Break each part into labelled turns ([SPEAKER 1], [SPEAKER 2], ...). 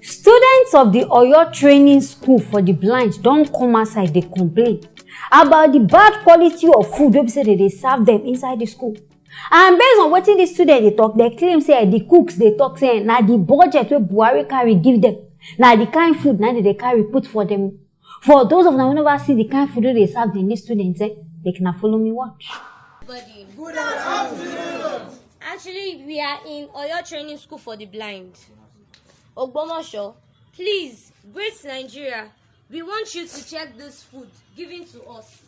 [SPEAKER 1] Students of the Oyo Training School for the Blind don't come outside, they complain about the bad quality of food wey be say they serve them inside the school. And based on wetin the students they talk, they claim say the cooks they talk say na the budget wey Buhari carry give them, na the kind food na they carry put for them. For those of them who never see the kind food wey they serve them, these students they can follow me watch.
[SPEAKER 2] Good afternoon. Actually, we are in Oyo Training School for the Blind. Ogbomoso, please, great Nigeria, we want you to check this food given to us.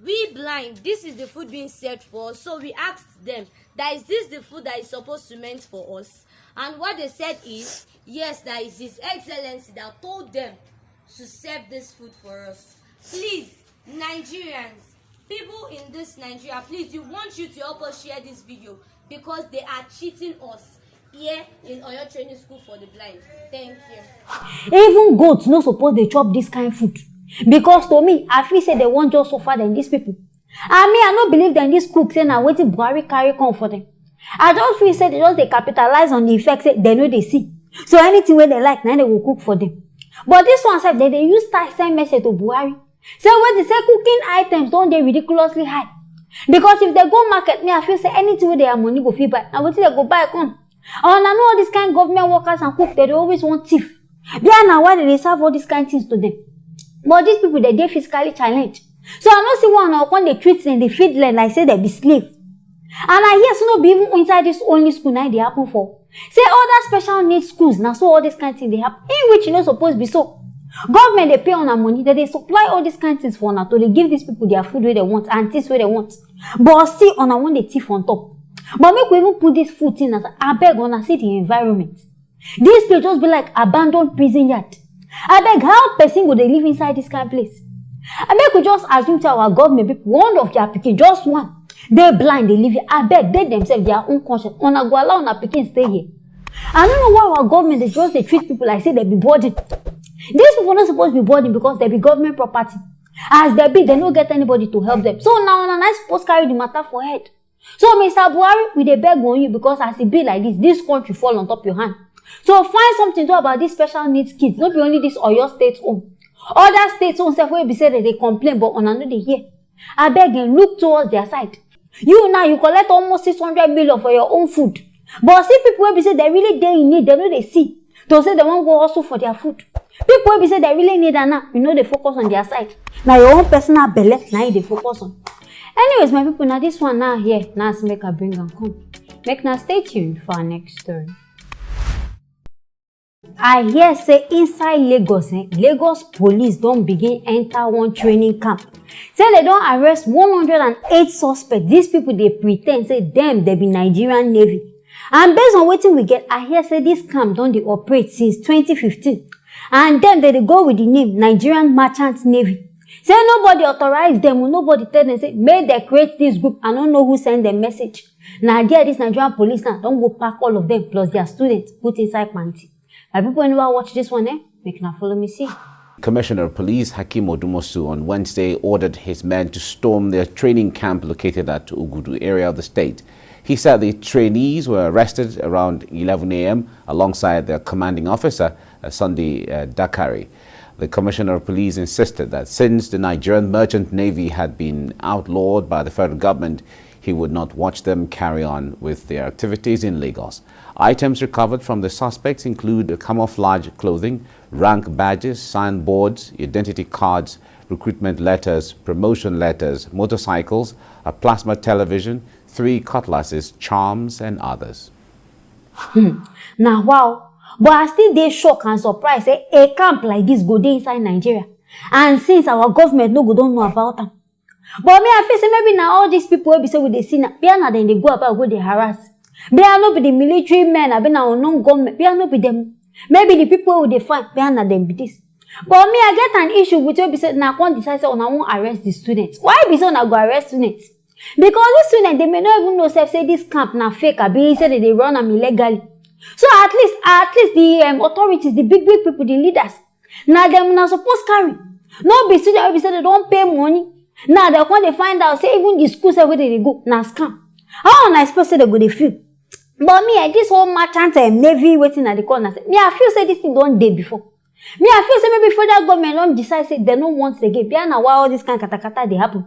[SPEAKER 2] We blind, this is the food being served for us. So we asked them, that is this the food that is supposed to meant for us? And what they said is, yes, that is His Excellency that told them to serve this food for us. Please, Nigerians, people in this Nigeria, please, we want you to help us share this video because they are cheating us here in Oyo Training School for the Blind. Thank you.
[SPEAKER 1] Even goats no suppose they chop this kind of food. Because to me, I feel say they want just suffer than these people. And me, I don't believe that these cooks say na wetin Buhari carry come for them. I just feel say they capitalize on the effects they know they see. So anything where they like, now they will cook for them. But this one said they use that same message to Buhari. Say when they say cooking items don't they ridiculously high. Because if they go market, me I feel say anything where they have money go fit buy. Now wetin they go buy come. And I know all these kind of government workers and cook, they always want thief. Yeah, now why they serve all these kind of things to them? But these people, they physically challenged. So I don't see one now when they treat them, they feed them like say they be slave. And I hear so no be even inside this only school now they happen for. Say other special needs schools now, so all this kind of things they happen, in which you know supposed to be so. Government they pay on our money, that they supply all these kind of things for now, to they give these people their food where they want and things where they want. But still on our one they thief on top. But make we even put this food in as I beg on I see the environment. This place just be like abandoned prison yard. I beg how person would they live inside this kind of place? I beg we just assume to our government people, one of their pikin, just one. They blind, they live here. I beg they themselves their own conscience. On a go allow on a pikin stay here. I don't know why our government they treat people like say they be burden. These people not supposed to be burden because they be government property. As they be, they don't get anybody to help them. So now on a nice supposed carry the matter for head. So Mr. Buhari, we dey beg on you because as it be like this country fall on top of your hand. So find something to do about these special needs kids. Not be only this Oyo State own. Other states own self will be said that they complain, but on another hear. I beg and look towards their side. You now you collect almost 600 million for your own food. But see people will be said they really they in need, they know they see. To say they won't go hustle for their food. People will be said they really need and now you know they focus on their side. Now your own personal belly, now they focus on. Anyways, my people, now this one now here, now make a bring and come. Make now stay tuned for our next story. I hear say inside Lagos, Lagos police don't begin enter one training camp. Say they don't arrest 108 suspects. These people they pretend say them they be Nigerian Navy. And based on what we get, I hear say this camp don't they operate since 2015. And then they go with the name Nigerian Merchant Navy. Say nobody authorized them, nobody tell them, say, may they create this group. I don't know who sent the message. Now, there, this Nigerian police now, don't go pack all of them, plus their students, put inside panty. My people, when you watch this one, make now follow me see.
[SPEAKER 3] Commissioner of Police Hakeem Odumosu on Wednesday ordered his men to storm their training camp located at Ugudu area of the state. He said the trainees were arrested around 11 a.m. alongside their commanding officer, Sunday Dakari. The Commissioner of Police insisted that since the Nigerian Merchant Navy had been outlawed by the federal government, he would not watch them carry on with their activities in Lagos. Items recovered from the suspects include camouflage clothing, rank badges, signboards, identity cards, recruitment letters, promotion letters, motorcycles, a plasma television, 3 cutlasses, charms, and others.
[SPEAKER 1] Now, wow. But I still dey shocked and surprised say a camp like this go dey inside Nigeria. And since our government no go don't know about them. But me I feel say maybe now all these people will be say with the see now, then they go about go they harass. They are not be the military men, I be now unknown government, they are not be them. Maybe the people who they fight, they are not them be this. But me I get an issue with what be said now can't decide say I won't arrest the students. Why be so now go arrest students? Because these students they may not even know say this camp now fake, I be say that they run them illegally. So at least the authorities, the big people, the leaders, now them not supposed carry. No be students will say they don't pay money. Now they when they find out say even the schools everywhere they go now scam. How am I supposed to say they go they feel? But me, this whole merchant navy waiting at the corner, me, I feel say this thing don't day before. Me, I feel say maybe before that government don't decide say they don't want the game. Now why all this kind of kata they happen?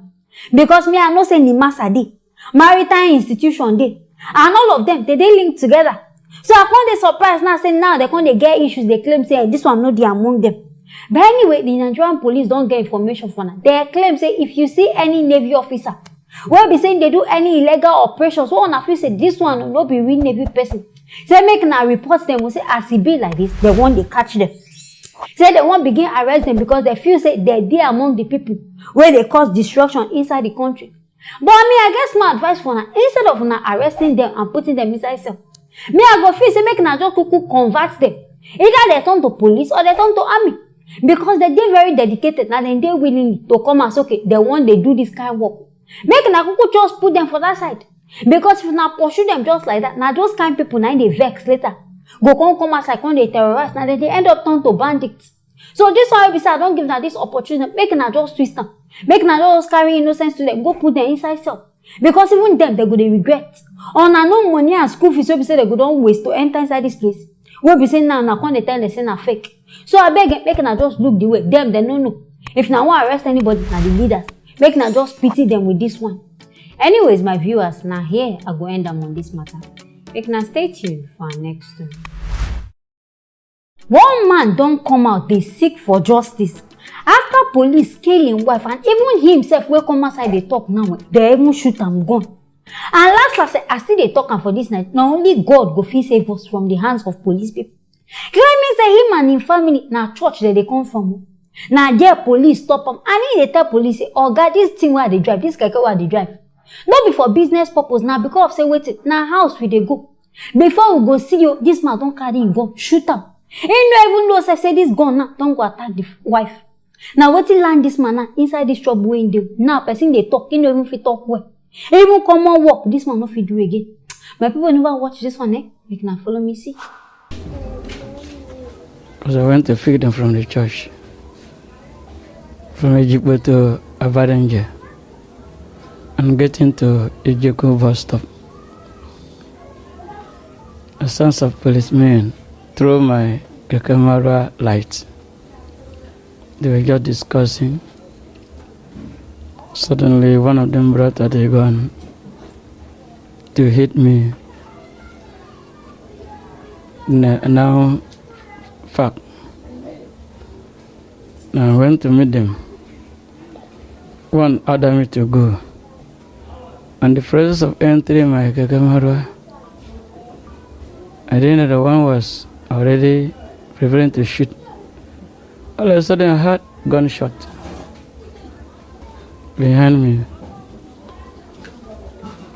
[SPEAKER 1] Because me, I know say Nimasa dey, maritime institution dey, and all of them they link together. So I can't dey surprised now say now they can't get issues. They claim say this one not dey among them. But anyway, the Nigerian police don't get information for now. They claim say if you see any Navy officer will be saying they do any illegal operations, so on a feel say this one will not be real Navy person. Say make na report them, will say as it be like this, they want to catch them. Say they won't begin arrest them because they feel say they're there among the people where they cause destruction inside the country. But me, I guess my advice for now, instead of now arresting them and putting them inside cell, me I go feel say make na just kuku convert them. Either they turn to police or they turn to army. Because they very dedicated and then they willing to come and say, okay, they want they do this kind of work. Make na kuku just put them for that side. Because if you now pursue them just like that, now those kind of people now they vex later. Go come outside, come they terrorize, now they end up turn to bandits. So this one, I don't give them this opportunity. Make na just twist them. Make na just carry innocence to them. Go put them inside cell. Because even them, they go they regret. On a no money and school fees, so be say they go don't waste to enter inside this place. We'll be saying now, when they tell they say na fake. So I beg, make na just look the way. Them, they no know. If na want arrest anybody, na the leaders. Make na just pity them with this one. Anyways, my viewers, now here I go end them on this matter. Make na stay tuned for our next story. One man don't come out, they seek for justice. After police kill him wife and even himself will come outside they talk now, they even shoot him gun. And last I still they talk for this night. Not only God go fit save us from the hands of police people. Claiming say him and his family na church that they come from. Now there police stop him and they tell police say, oh God, this thing where they drive, this keke where they drive. Not be for business purpose now because of say wait, now house we they go. Before we go see you, this man don't carry him gun, shoot him. He no even know say this gun now don't go attack the wife. Now what he land this man now inside this trouble wey dey. Now person they talk, he no even fit talk well. Even common work, this man no fit do again. My people never watch this one, eh? You can follow me see.
[SPEAKER 4] Because I went to feed them from the church. From Egypt to Abadanje. And getting to Ejiko bus stop. A sons of policemen threw my camera lights. They were just discussing. Suddenly, one of them brought out a gun to hit me. Now, fuck. I went to meet them. One ordered me to go. And the process of entering my camera, I didn't know the one was already preparing to shoot. All of a sudden, I heard gunshot behind me.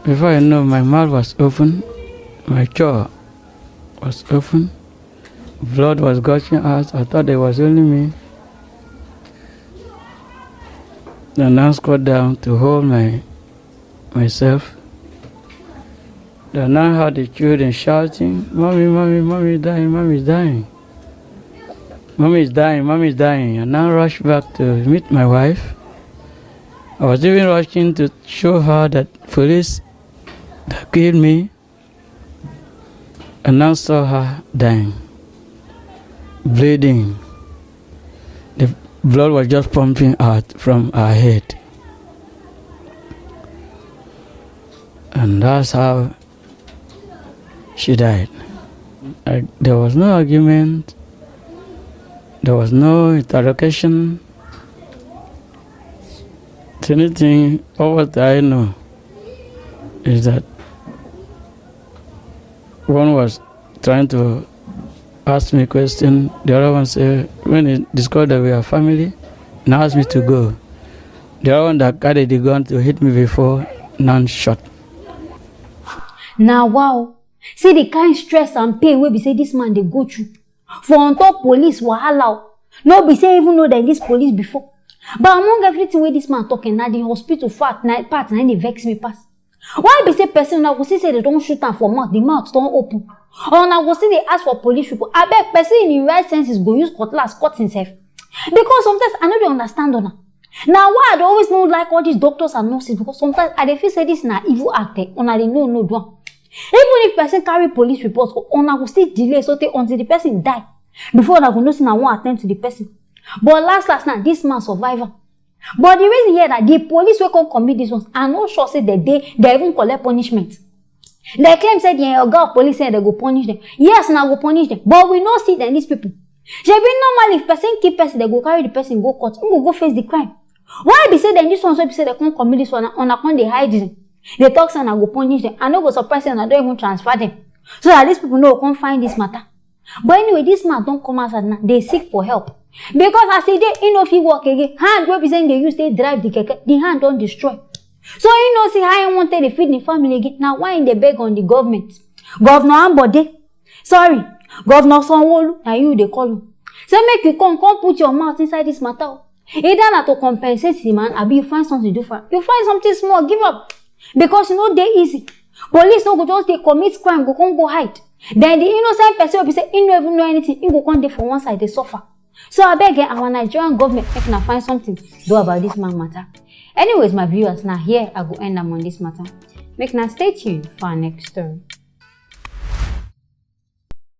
[SPEAKER 4] Before I know, my mouth was open, my jaw was open, blood was gushing out. I thought it was only me. The nurse got down to hold myself. Then I heard the children shouting, "Mommy, mommy, mommy is dying, mommy is dying. Mommy is dying, mommy is dying." And I rushed back to meet my wife. I was even rushing to show her that police that killed me, and now saw her dying, bleeding. The blood was just pumping out from her head. And that's how she died. There was no argument. There was no interrogation. The only thing, all what I know is that one was trying to ask me a question. The other one said, when he discovered that we are family, and asked me to go. The other one that carried the gun to hit me before, none shot.
[SPEAKER 1] Now wow. See the kind stress and pain wey be say this man they go through. For on top police wahala. No be say even know that this police before. But among everything wey this man talking, na the hospital part na dey vex me pass. Why be say person now go see say they don't shoot am for mouth, the mouth don't open. Or now go see they ask for police people. I beg person in the right senses go use cutlass cut himself. Because sometimes I know they understand on. Now why I always don't like all these doctors and nurses, because sometimes I dey feel say this na evil act on they no do. Even if person carry police report, una go still delay so until the person die before una go know say na one attempt to the person. But last now, this man survivor. But the reason here that the police will come commit these ones, I'm not sure say they even collect punishment. They claim said the oga of police said they go punish them. Yes, now go punish them. But we no see them these people. She be normal if person keep person, they go carry the person go court, go face the crime. Why be say then this one so be say they can't commit this one on account they hide them. They talk say na go punish them. I no go surprise them, I don't even transfer them. So that these people know can't find this matter. But anyway, this man don't come outside now. They seek for help. Because as they he no fit work again. Hand wey be saying they use they drive the keke, the hand don't destroy. So he no see how he wanted to feed the family again. Now why they beg on the government? Governor Ambode. Sorry, Governor Sanwo-Olu, now you they call you. So make you come put your mouth inside this matter. Either not to compensate the man, or you find something to do for him. You find something small, give up. Because you know they easy. Police no go just they commit crime, go hide. Then the innocent person will be say, he no even know anything, he go come there for one side, they suffer. So I beg our Nigerian government make na find something to do about this man matter. Anyways, my viewers, now here I go end up on this matter. Make na stay tuned for our next story.